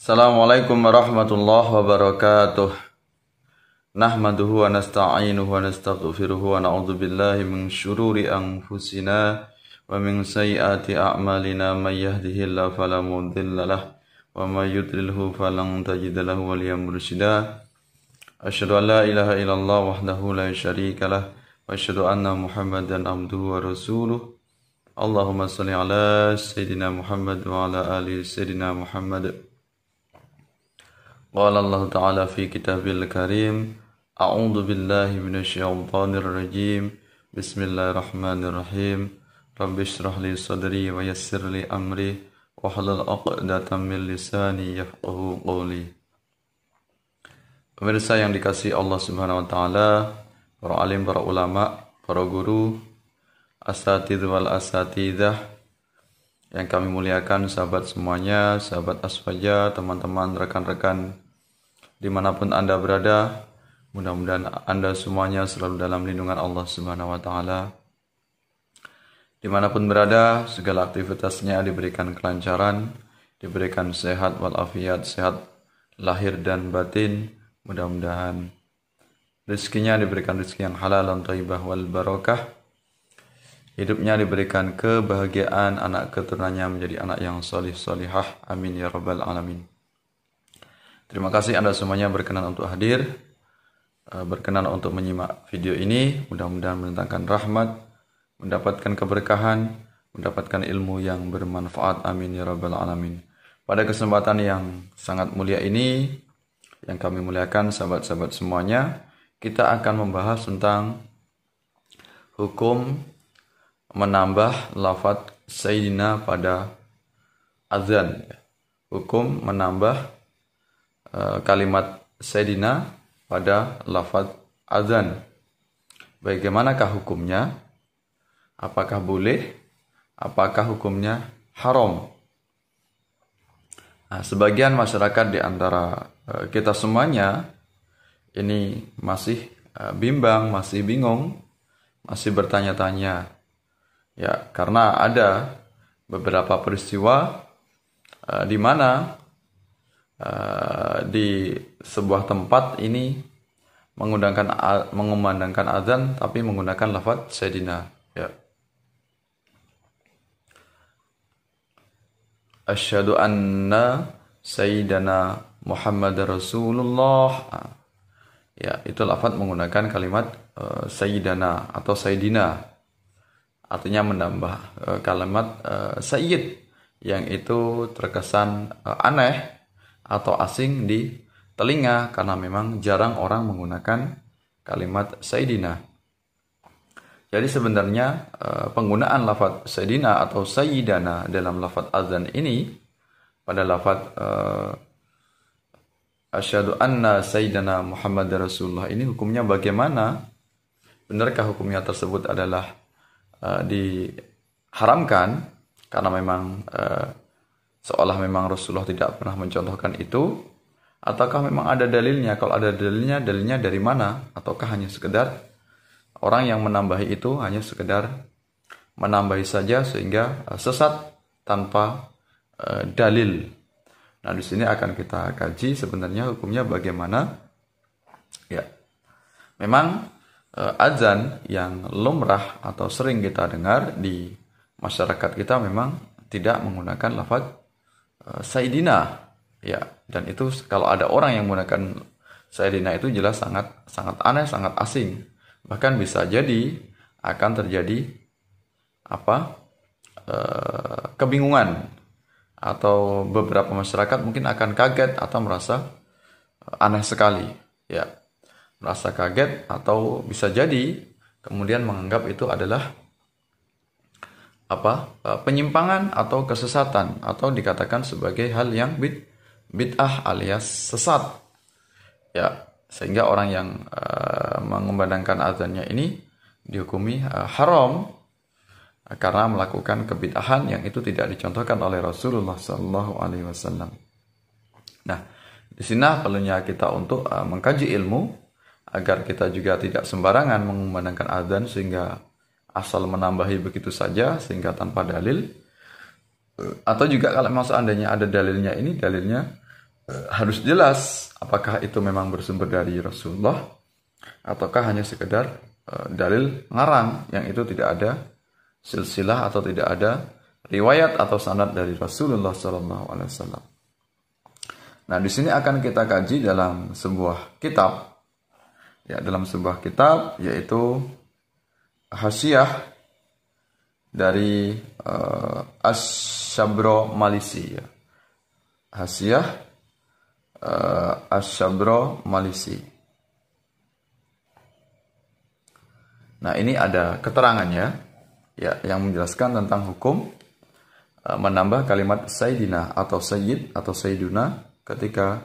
Assalamualaikum warahmatullahi wabarakatuh. Nahmaduhu wa nasta'inuhu wa nastaghfiruhu wa na'udzu billahi min syururi anfusina wa min sayyiati a'malina may yahdihillahu fala mudilla lahu wa may yudlilhu falan tajida lahu waliyyan mursyida. Asyhadu an la ilaha illallah wahdahu la syarika lah wa asyhadu anna Muhammadan abduhu wa rasuluh. Allahumma shalli ala sayyidina Muhammad wa ala ali sayyidina Muhammad. Qala Allah Ta'ala fi kitabil karim, a'udzu billahi minasyaitonir rajim. Bismillahirrahmanirrahim. Rabbi shrah li sadri wa yassir li amri wahlul 'uqdatam min lisani yafqahu qawli. Pemirsa yang dikasihi Allah Subhanahu wa taala, para alim, para ulama, para guru, asatidz wal asatidzah yang kami muliakan, sahabat semuanya, sahabat Asfaja, teman-teman, rekan-rekan dimanapun Anda berada, mudah-mudahan Anda semuanya selalu dalam lindungan Allah Subhanahu wa taala. Dimanapun berada, segala aktivitasnya diberikan kelancaran, diberikan sehat walafiat, sehat lahir dan batin. Mudah-mudahan rezekinya diberikan rezeki yang halal dan thayyibah wal barakah. Hidupnya diberikan kebahagiaan, anak keturunannya menjadi anak yang solih solihah. Amin ya rabbal alamin. Terima kasih Anda semuanya berkenan untuk hadir, berkenan untuk menyimak video ini. Mudah-mudahan mendatangkan rahmat, mendapatkan keberkahan, mendapatkan ilmu yang bermanfaat. Amin ya rabbal alamin. Pada kesempatan yang sangat mulia ini, yang kami muliakan sahabat-sahabat semuanya, kita akan membahas tentang hukum menambah lafaz Sayyidina pada azan. Hukum menambah kalimat Sayyidina pada lafaz azan. Bagaimanakah hukumnya? Apakah boleh? Apakah hukumnya haram? Nah, sebagian masyarakat di antara kita semuanya ini masih bimbang, masih bingung, masih bertanya-tanya. Ya, karena ada beberapa peristiwa di mana di sebuah tempat ini mengumandangkan azan tapi menggunakan lafaz Sayyidina. Ya. Asyhadu anna Sayyidana Muhammad Rasulullah. Ya, itu lafaz menggunakan kalimat Sayyidana atau Sayyidina. Artinya menambah kalimat Sayyid yang itu terkesan aneh atau asing di telinga karena memang jarang orang menggunakan kalimat Sayyidina. Jadi sebenarnya penggunaan lafaz Sayyidina atau Sayyidana dalam lafaz azan ini pada lafaz asyhadu anna Sayyidana Muhammad Rasulullah ini hukumnya bagaimana? Benarkah hukumnya tersebut adalah diharamkan karena memang seolah memang Rasulullah tidak pernah mencontohkan itu, ataukah memang ada dalilnya? Kalau ada dalilnya, dalilnya dari mana? Ataukah hanya sekedar orang yang menambahi itu hanya sekedar menambahi saja sehingga sesat tanpa dalil. Nah, di sini akan kita kaji sebenarnya hukumnya bagaimana. Ya. Memang azan yang lumrah atau sering kita dengar di masyarakat kita memang tidak menggunakan lafaz Sayyidina, ya, dan itu kalau ada orang yang menggunakan Sayyidina itu jelas sangat aneh, sangat asing. Bahkan bisa jadi akan terjadi kebingungan atau beberapa masyarakat mungkin akan kaget atau merasa aneh sekali, ya, merasa kaget atau bisa jadi kemudian menganggap itu adalah penyimpangan atau kesesatan atau dikatakan sebagai hal yang bid'ah alias sesat, ya, sehingga orang yang mengumandangkan azannya ini dihukumi haram karena melakukan kebid'ahan yang itu tidak dicontohkan oleh Rasulullah Sallallahu Alaihi Wasallam. Nah, di sini perlunya kita untuk mengkaji ilmu agar kita juga tidak sembarangan mengumandangkan azan sehingga asal menambahi begitu saja sehingga tanpa dalil, atau juga kalau memang seandainya ada dalilnya, ini dalilnya harus jelas apakah itu memang bersumber dari Rasulullah ataukah hanya sekedar dalil ngarang yang itu tidak ada silsilah atau tidak ada riwayat atau sanad dari Rasulullah SAW. Nah, di sini akan kita kaji dalam sebuah kitab, ya, dalam sebuah kitab yaitu Hasyiah dari Asy-Syabra Malisi, ya. Hasyiah Asy-Syabra Malisi. Nah, ini ada keterangannya, ya, yang menjelaskan tentang hukum menambah kalimat Sayyidina atau Sayyid atau Sayyiduna ketika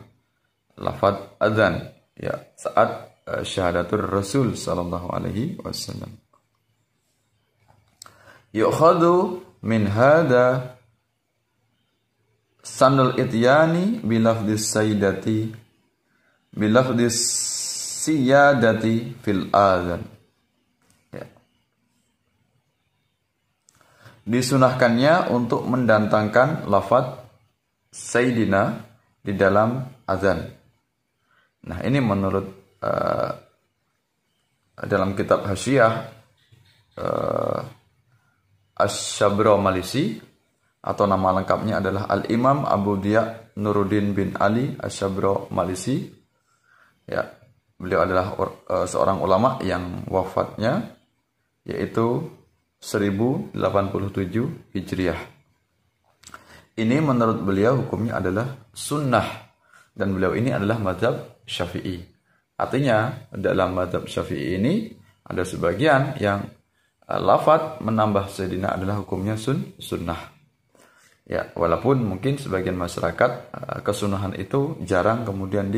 lafaz adzan, ya, saat syahadatul Rasul sallallahu alaihi wasallam. Yu'khadhu min hada sanul ityani bilafdis sayyidati bilafdis siyadati fil adzan. Ya. Disunahkannya untuk mendatangkan lafaz Sayyidina di dalam azan. Nah, ini menurut dalam kitab Hasyiah Asy-Syabra Malisi, atau nama lengkapnya adalah Al-Imam Abu Diya Nuruddin bin Ali Asy-Syabra Malisi. Ya, beliau adalah seorang ulama yang wafatnya yaitu 1087 Hijriah. Ini menurut beliau hukumnya adalah sunnah, dan beliau ini adalah mazhab Syafi'i. Artinya dalam mazhab Syafi'i ini ada sebagian yang lafaz menambah Sayyidina adalah hukumnya sunnah. Ya, walaupun mungkin sebagian masyarakat kesunahan itu jarang kemudian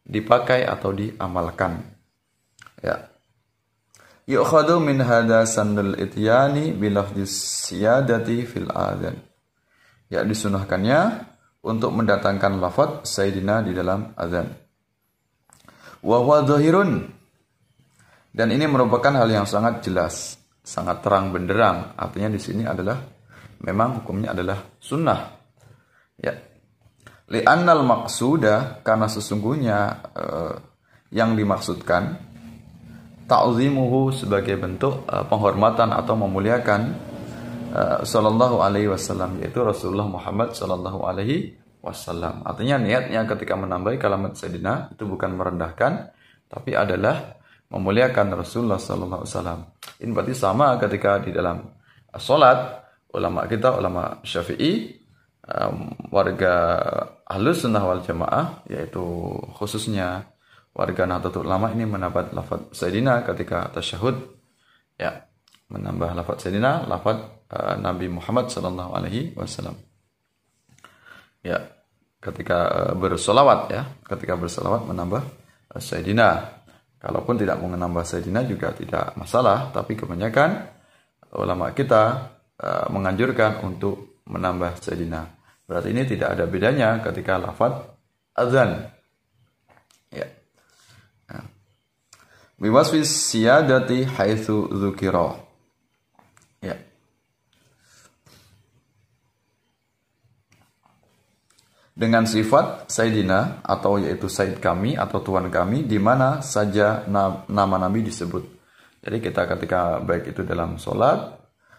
dipakai atau diamalkan. Ya. Yu'khadhu min hadha sanul ityani bilafdis siyadati fil adzan. Ya, disunahkannya untuk mendatangkan lafaz Sayyidina di dalam azan. Wa huwa dhahirun. Dan ini merupakan hal yang sangat jelas, sangat terang benderang. Artinya di sini adalah memang hukumnya adalah sunnah. Ya. Li'annal maqsuda, karena sesungguhnya yang dimaksudkan ta'zimuhu sebagai bentuk penghormatan atau memuliakan sallallahu alaihi wasallam, yaitu Rasulullah Muhammad sallallahu alaihi wasallam. Artinya niatnya ketika menambahi kalimat Sayyidina itu bukan merendahkan, tapi adalah memuliakan Rasulullah sallallahu alaihi wasallam. Ini berarti sama ketika di dalam salat ulama kita, ulama Syafi'i, warga Ahlus Sunnah wal Jamaah, yaitu khususnya warga Nahdlatul Ulama, ini menambah lafaz Sayyidina ketika tasyahud, ya, menambah lafaz Sayyidina, lafaz Nabi Muhammad sallallahu alaihi wasallam. Ya, ketika bersolawat, ya, ketika bersolawat menambah Sayyidina. Kalaupun tidak mau menambah Sayyidina juga tidak masalah, tapi kebanyakan ulama kita menganjurkan untuk menambah Sayyidina. Berarti ini tidak ada bedanya ketika lafaz azan. Ya. Biwasfi siyadati haitsu dzukira. Ya. Dengan sifat Sayyidina, atau yaitu Sayyid kami atau Tuhan kami, di mana saja nama Nabi disebut. Jadi kita ketika baik itu dalam sholat,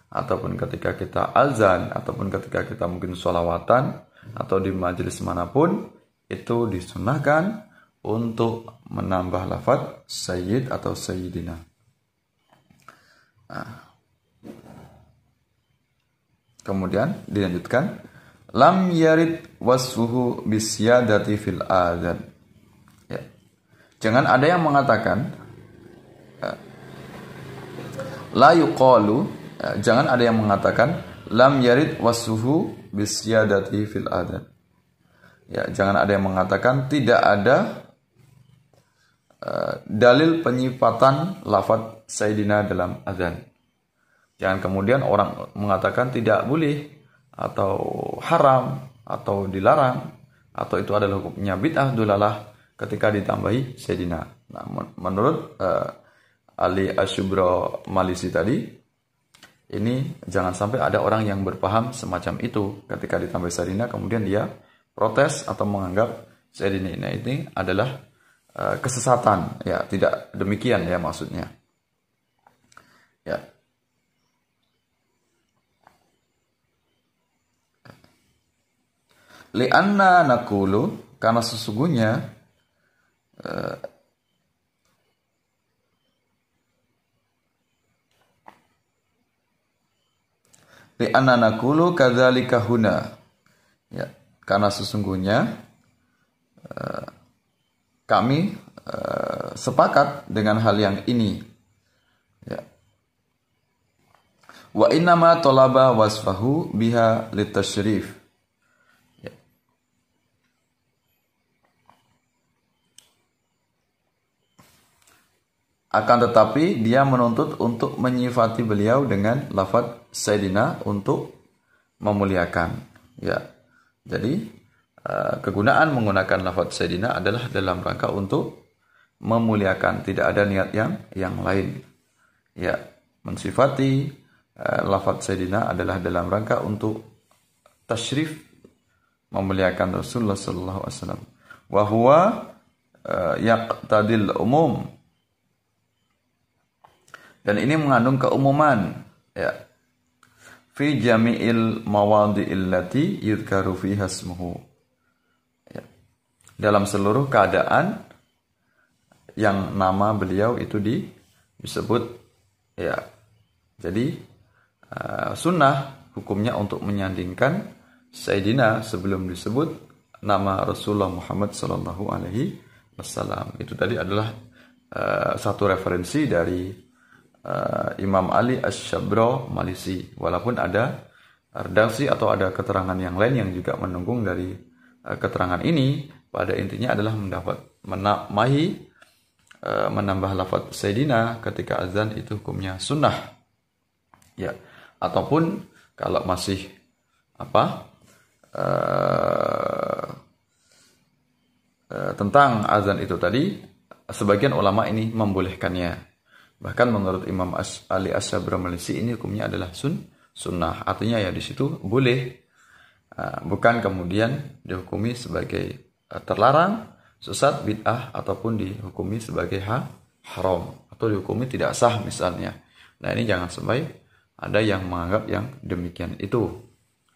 ataupun ketika kita azan, ataupun ketika kita mungkin sholawatan, atau di majelis manapun, itu disunahkan untuk menambah lafaz Sayyid atau Sayyidina. Nah. Kemudian dilanjutkan, lam yarid wasfuhu bisyadati fil adzan. Ya. Jangan ada yang mengatakan la yuqalu, jangan ada yang mengatakan lam yarid wasfuhu bisyadati fil adzan. Ya, jangan ada yang mengatakan tidak ada dalil penyifatan lafaz Sayyidina dalam azan. Jangan kemudian orang mengatakan tidak boleh atau haram atau dilarang atau itu adalah hukumnya bid'ah dolalah ketika ditambahi Sayyidina. Nah, menurut Ali Asy-Syabra Malisi tadi, ini jangan sampai ada orang yang berpaham semacam itu ketika ditambah Sayyidina kemudian dia protes atau menganggap Sayyidina ini adalah kesesatan, ya, tidak demikian ya maksudnya. Ya. Li'anna naqulu, karena sesungguhnya li'anna naqulu kadzalika huna. Ya, karena sesungguhnya kami sepakat dengan hal yang ini. Ya. Wa innama talaba wasfahu biha litasyrif. Ya. Akan tetapi dia menuntut untuk menyifati beliau dengan lafaz Sayyidina untuk memuliakan. Ya. Jadi kegunaan menggunakan lafaz Sayyidina adalah dalam rangka untuk memuliakan, tidak ada niat yang lain. Ya, mensifati lafaz Sayyidina adalah dalam rangka untuk tasyrif, memuliakan Rasulullah sallallahu alaihi wasallam. Wa huwa yaqtadil umum. Dan ini mengandung keumuman, ya. Fi jami'il mawadhi'il lati yudhkaru fiha ismuhu. Dalam seluruh keadaan yang nama beliau itu disebut, ya. Jadi sunnah hukumnya untuk menyandingkan Sayyidina sebelum disebut nama Rasulullah Muhammad sallallahu alaihi wasallam. Itu tadi adalah satu referensi dari Imam Ali Asy-Syabra Malisi, walaupun ada redaksi atau ada keterangan yang lain yang juga mendukung dari keterangan ini. Pada intinya adalah menambah lafaz Sayyidina ketika azan itu hukumnya sunnah, ya. Ataupun kalau masih tentang azan itu tadi, sebagian ulama ini membolehkannya. Bahkan menurut Imam Ali Asy-Syabra Malisi ini hukumnya adalah sunnah. Artinya ya di situ boleh, bukan kemudian dihukumi sebagai terlarang, sesat, bid'ah, ataupun dihukumi sebagai haram atau dihukumi tidak sah misalnya. Nah, ini jangan sampai ada yang menganggap yang demikian itu.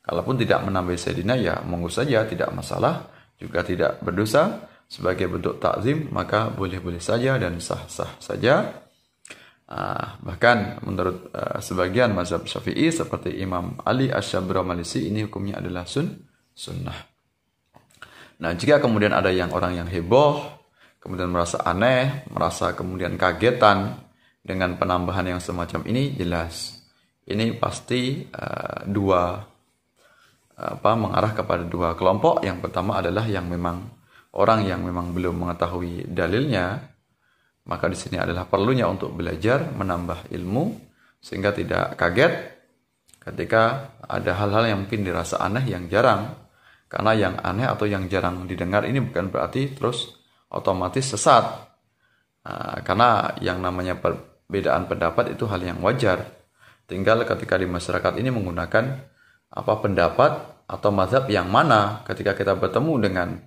Kalaupun tidak menambah Sayyidina, ya monggo saja, tidak masalah, juga tidak berdosa. Sebagai bentuk takzim maka boleh-boleh saja dan sah-sah saja. Bahkan menurut sebagian mazhab Syafi'i seperti Imam Ali Asy-Syabra Malisi, ini hukumnya adalah sunnah. Nah, jika kemudian ada orang yang heboh, kemudian merasa aneh, merasa kemudian kagetan dengan penambahan yang semacam ini, jelas ini pasti mengarah kepada dua kelompok. Yang pertama adalah orang yang memang belum mengetahui dalilnya, maka di sini adalah perlunya untuk belajar, menambah ilmu sehingga tidak kaget ketika ada hal-hal yang mungkin dirasa aneh, yang jarang. Karena yang aneh atau yang jarang didengar ini bukan berarti terus otomatis sesat. Karena yang namanya perbedaan pendapat itu hal yang wajar. Tinggal ketika di masyarakat ini menggunakan pendapat atau mazhab yang mana, ketika kita bertemu dengan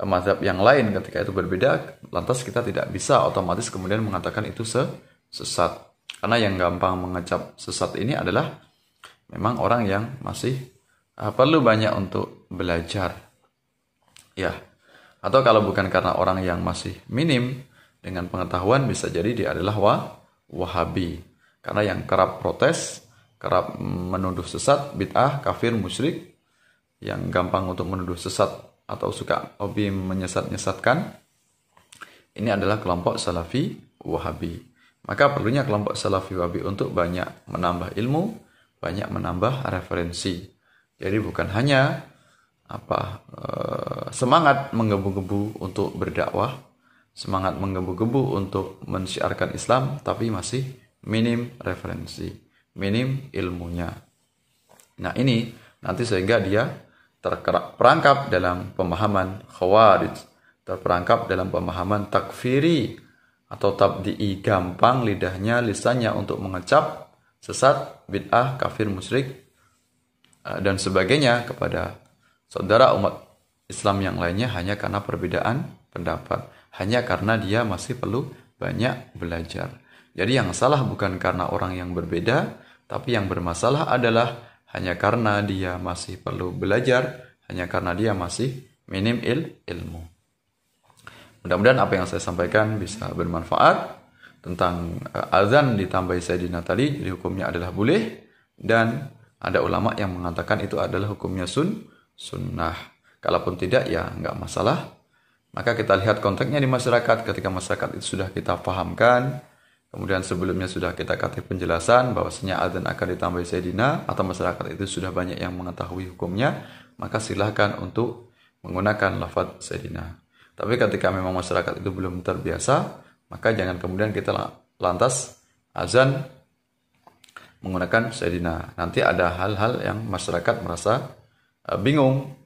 mazhab yang lain ketika itu berbeda, lantas kita tidak bisa otomatis kemudian mengatakan itu sesat. Karena yang gampang mengecap sesat ini adalah memang orang yang masih perlu banyak untuk belajar, ya. Atau kalau bukan karena orang yang masih minim dengan pengetahuan, bisa jadi dia adalah Wahabi. Karena yang kerap protes, kerap menuduh sesat, bid'ah, kafir, musyrik, yang gampang untuk menuduh sesat atau suka hobi menyesat-nyesatkan, ini adalah kelompok Salafi Wahabi. Maka perlunya kelompok Salafi Wahabi untuk banyak menambah ilmu, banyak menambah referensi. Jadi bukan hanya semangat menggebu-gebu untuk berdakwah, semangat menggebu-gebu untuk mensyiarkan Islam, tapi masih minim referensi, minim ilmunya. Nah, ini nanti sehingga dia terperangkap dalam pemahaman Khawarij, terperangkap dalam pemahaman takfiri atau tabdi'i, gampang lisannya untuk mengecap sesat, bid'ah, kafir, musyrik dan sebagainya kepada saudara umat Islam yang lainnya hanya karena perbedaan pendapat, hanya karena dia masih perlu banyak belajar. Jadi yang salah bukan karena orang yang berbeda, tapi yang bermasalah adalah hanya karena dia masih perlu belajar, hanya karena dia masih minim ilmu. Mudah-mudahan apa yang saya sampaikan bisa bermanfaat. Tentang azan ditambahi Sayyidina tadi, jadi hukumnya adalah boleh, dan ada ulama yang mengatakan itu adalah hukumnya sunnah. Kalaupun tidak ya nggak masalah. Maka kita lihat konteksnya di masyarakat. Ketika masyarakat itu sudah kita pahamkan, kemudian sebelumnya sudah kita kasih penjelasan bahwasanya azan akan ditambahi Sayyidina, atau masyarakat itu sudah banyak yang mengetahui hukumnya, maka silahkan untuk menggunakan lafaz Sayyidina. Tapi ketika memang masyarakat itu belum terbiasa, maka jangan kemudian kita lantas azan menggunakan Sayyidina. Nanti ada hal-hal yang masyarakat merasa bingung,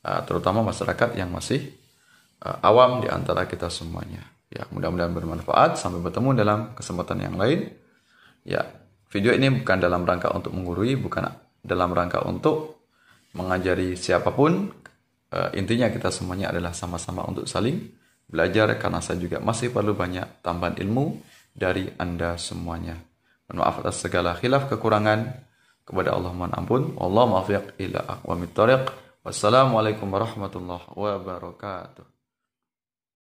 terutama masyarakat yang masih awam di antara kita semuanya. Ya, mudah-mudahan bermanfaat. Sampai bertemu dalam kesempatan yang lain. Ya, video ini bukan dalam rangka untuk menggurui, bukan dalam rangka untuk mengajari siapapun. Intinya kita semuanya adalah sama-sama untuk saling belajar, karena saya juga masih perlu banyak tambahan ilmu dari Anda semuanya. Mohon maaf atas segala khilaf kekurangan. Kepada Allah mohon ampun. Wallahu muwaffiq ila aqwamit thoriq. Wassalamualaikum warahmatullahi wabarakatuh.